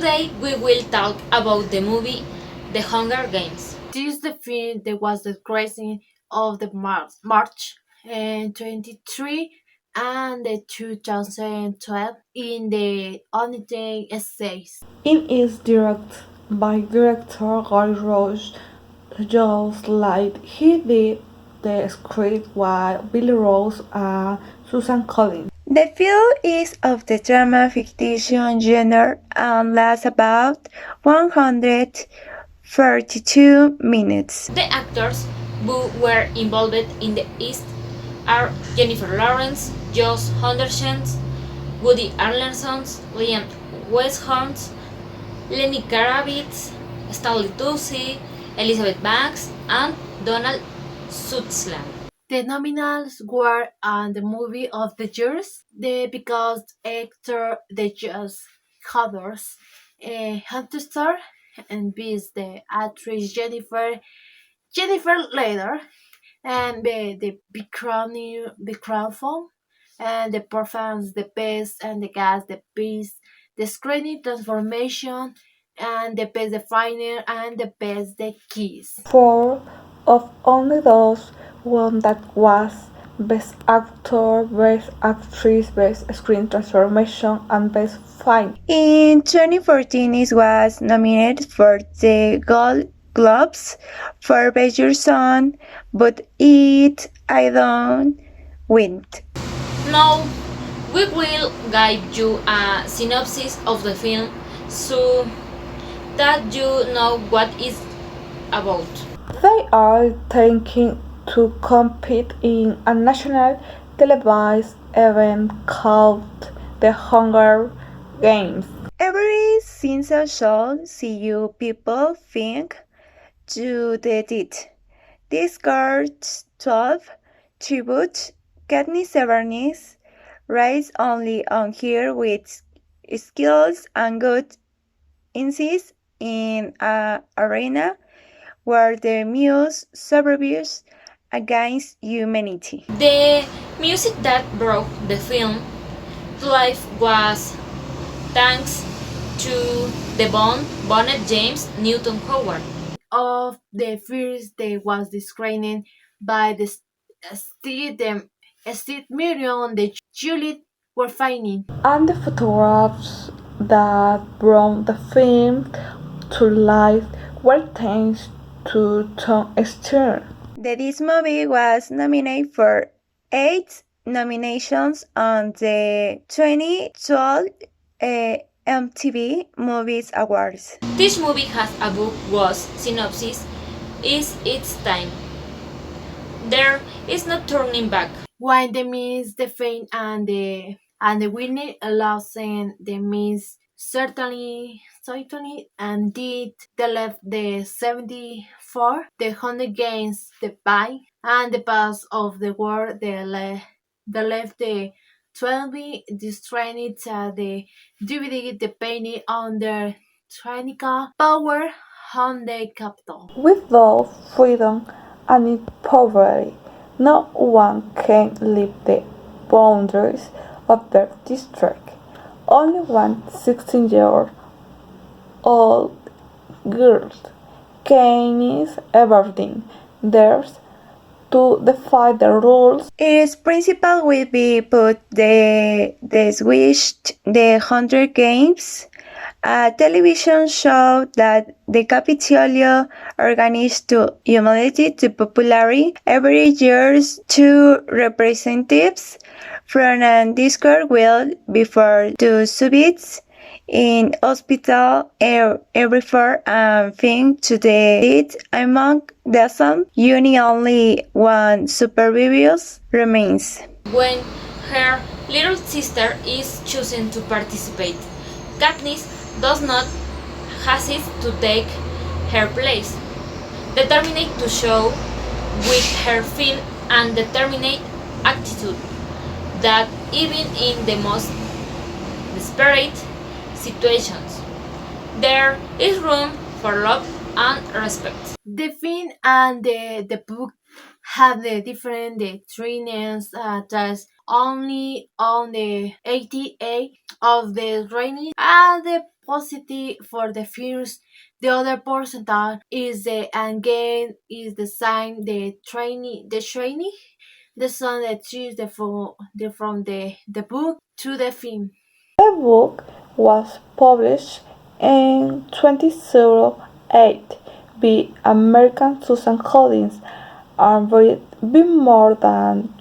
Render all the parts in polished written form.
Today we will talk about the movie The Hunger Games. This is the film that was the creation of the March 23 and the 2012 in the United States. It is directed by director Guy Rouch, just like he did the script with Billy Rose and Susan Collins. The film is of the drama fiction genre and lasts about 132 minutes. The actors who were involved in the East are Jennifer Lawrence, Josh Hutcherson, Woody Harrelson, Liam Neeson, Lenny Kravitz, Stanley Tucci, Elizabeth Banks, and Donald Sutherland. The nominals were on the movie of the years because actor the just others Hunter and Beast the actress Jennifer Leder and the crown phone and the performance the best and the gas the beast the screening transformation and the best the final and the best the keys. Four of only those won that was Best Actor, Best Actress, Best Screen Transformation, and Best Fight. In 2014, it was nominated for the Gold Globes for Best Song, but I don't win. Now we will give you a synopsis of the film so that you know what it's about. They are thinking to compete in a national televised event called the Hunger Games. Every single show see you people think to the deed. This girl's 12 tribute Katniss Everdeen's rise only on here with skills and good insights in an arena where the muse survives against humanity. The music that brought the film to life was thanks to the Bonnet James Newton Howard. Of the first day was the screening by the Steve Million the Juliet were finding. And the photographs that brought the film to life were thanks to Tom Stern. This movie was nominated for 8 nominations on the 2012 MTV Movies Awards. This movie has a book was synopsis is its time. There is no turning back. When the Miss the Fame and the winner losing the Miss certainly and did the left the 74 the 100 gains the buy and the pass of the world the left the 12 the stranded the DVD the penny on the tyrannical power on the capital. Without freedom and in poverty, no one can leave the boundaries of their district. Only one 16-year-old girl, Katniss Everdeen, dares to defy the rules. Its principal will be put the switched the Hunger Games, a television show that the Capitolio organized to humiliate the popularity. Every year, 2 representatives from a Discord will before to submit in hospital every for and thing to the deed among them. Only one supervivious remains. When her little sister is choosing to participate, Katniss does not hesitate to take her place, determined to show with her firm and determined attitude that even in the most desperate situations, there is room for love and respect. The film and the book have the different the trainings that's only on the 88 of the rainy and the positive for the first the other percentile is the again is the sign the trainee the song that choose from the book to the film. The book was published in 2008 by American Susan Collins and read by more than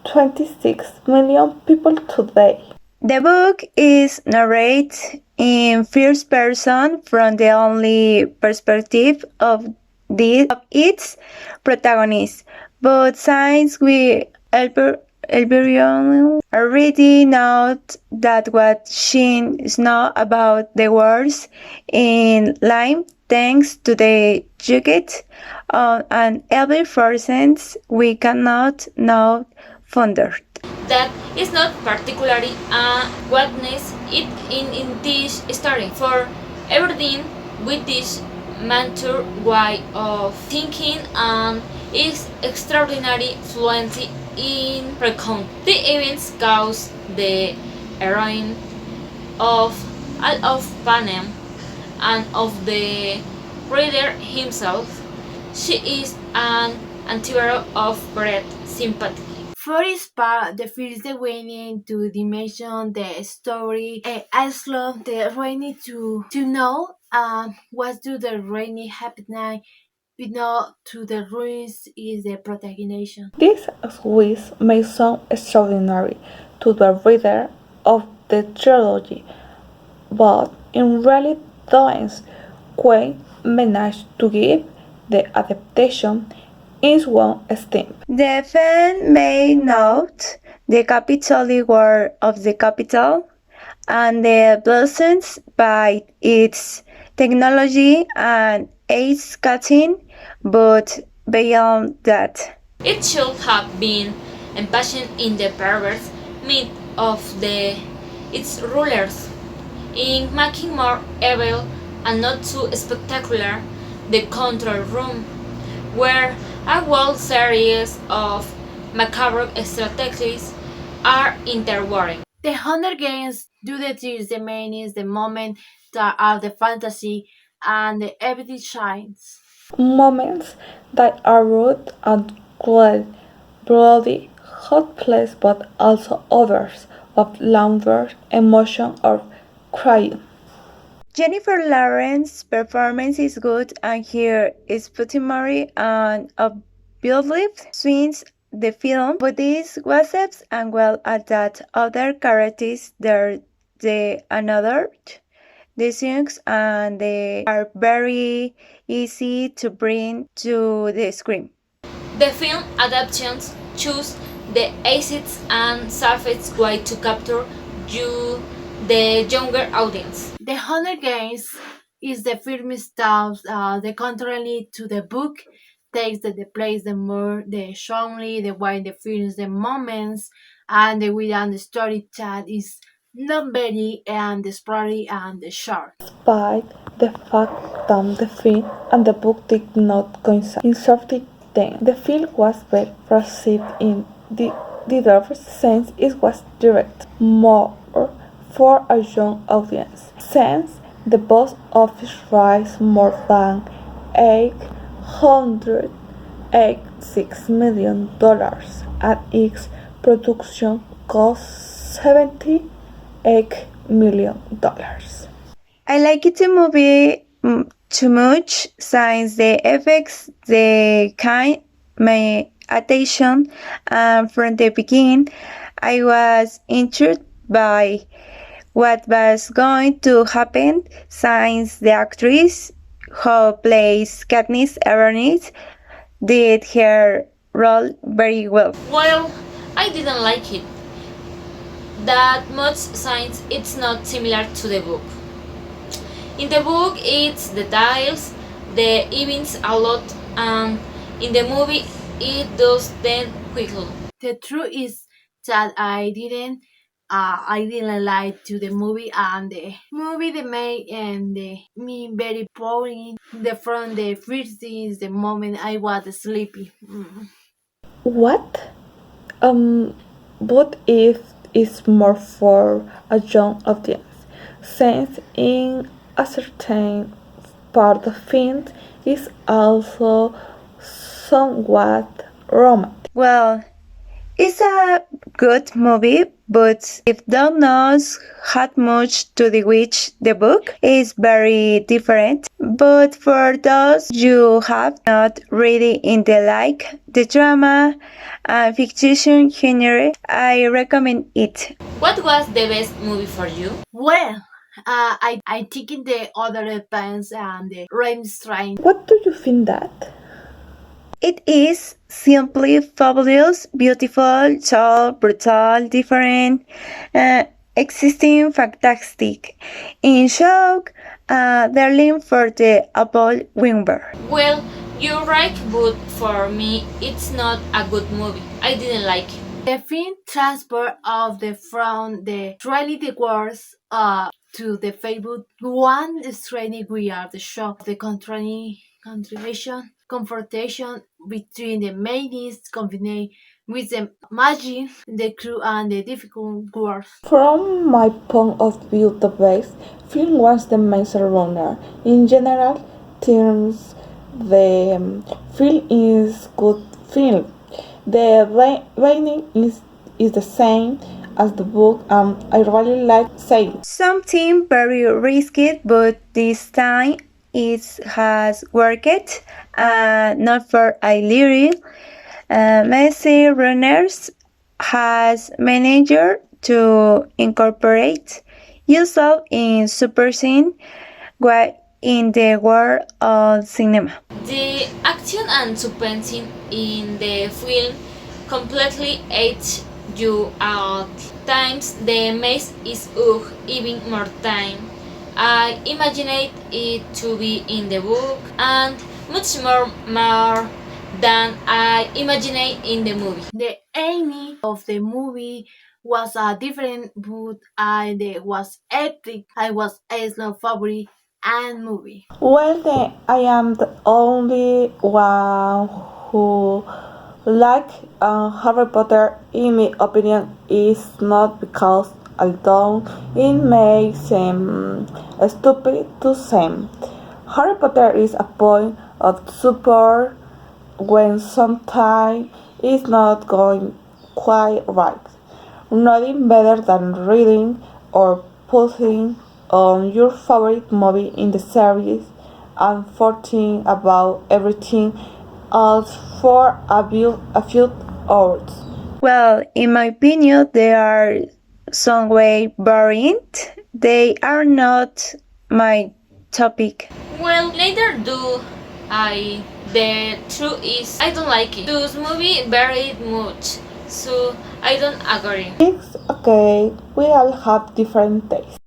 26 million people today. The book is narrated in first person from the only perspective of its protagonist, but since we Elberion already know that what she knows about the wars in Lyme thanks to the Juget and every forces we cannot know further. That is not particularly a weakness in this story, for everything with this mature way of thinking and its extraordinary fluency in recount the events cause the heroine of all of Panem and of the reader himself. She is an antihero of great sympathy. For his part, the first the waiting to dimension the story. I love the rainy to know what do the rainy happening but not to the ruins is the protagonist. This squeeze may sound extraordinary to the reader of the trilogy, but in reality Quinn managed to give the adaptation its own esteem. The film may note the Capitol War of the Capitol and the blessings by its technology and its cutting, but beyond that. It should have been impassioned in the perverse myth of its rulers, in making more evil and not too spectacular the control room, where a whole series of macabre strategies are interwoven. The Hunger Games do the tears the main is the moment that are the fantasy and the everything shines. Moments that are rude and cruel, bloody, hopeless, but also others of laughter, emotion, or crying. Jennifer Lawrence's performance is good, and here is Putimari and obviously swings the film, but these gossips and well at that other characters there the another the songs and they are very easy to bring to the screen. The film adaptations choose the acids and sulfates way to capture you, the younger audience. The Hunger Games is the film styles the contrary to the book takes the place the more the strongly the way the films the moments and the without the story that is not very and the story and the short. Despite the fact that the film and the book did not coincide in certain things, the film was well received in the theaters since it was directed more for a young audience. Since the box office raised more than $886 million and its production cost $78 million. I like it the movie too much since the effects the kind my attention and from the beginning I was intrigued by what was going to happen since the actress who plays Katniss Everdeen did her role very well. Well, I didn't like it that much since it's not similar to the book. In the book, it's details the events a lot, and in the movie, it does them quickly. The truth is that I didn't like to the movie and the movie the made and the me very boring. The from the first thing is the moment I was sleepy. What? But it is more for a young audience, since in a certain part of film is also somewhat romantic. Well, it's a good movie, but if don't know had much to do with the book, is very different. But for those you have not really in the like the drama and fiction genre, I recommend it. What was the best movie for you? Well, I think in the other depends and the Rammstein. What do you think that? It is simply fabulous, beautiful, tall, brutal, different, uh, existing, fantastic. In shock, darling for the Apple Wimber. Well, you're right, but for me, it's not a good movie. I didn't like it. The film transfer of the from the reality worlds to the Facebook one strange we are the shock the contradiction confrontation between the maidens combined with the magic, the crew and the difficult world. From my point of view, the best film was The Maze Runner. In general terms, the film is good film. The writing is the same as the book, and I really like saying. Something very risky, but this time it has worked. Not for a little. Messi Runners has managed to incorporate yourself in super scene in the world of cinema. The action and suspense in the film completely ate you out. Times the maze is even more time. I imagined it to be in the book and much more than I imagined in the movie. The aim of the movie was a different, but I was epic. I was a slow favorite and movie. Well, then I am the only one who like Harry Potter. In my opinion, is not because although it may seem stupid to say, Harry Potter is a point of support when sometimes it's not going quite right. Nothing better than reading or putting on your favorite movie in the series and forgetting about everything else for a few hours. Well, in my opinion, they are some way boring. They are not my topic. Well, neither do I. The truth is, I don't like it. This movie very much, so I don't agree. It's okay, we all have different tastes.